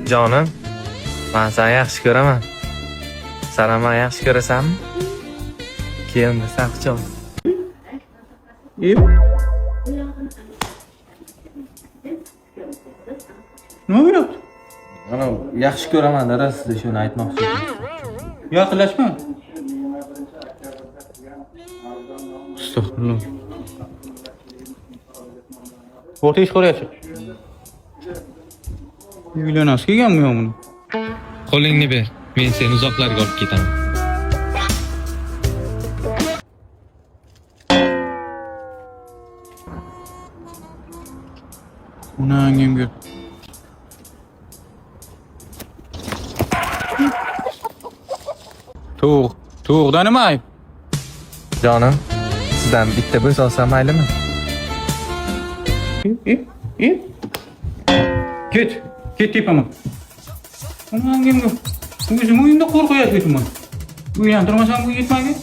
Jonim, men seni yaxshi ko'raman. Sen ham meni yaxshi ko'rasanmi? Keyin desam quchog'. Nima bo'lyapti? Mana yaxshi ko'raman dada, sizga shuni aytmoqchi edim. Yaqinlashma. Astagfirullah. O'rta ish ko'ryapti. Uylanasiz kelganmi yo buni? Qo'lingni ber, men seni uzoqlarga olib ketaman. Onangim gör. To'g'ridan nima ayb? Jonim, sizdan bitta bo'z olsam maylimi? Ket tepaman. Onangim gör. O'zim uyimda qo'rqyapman. Uylantirmasam bu yetmagan.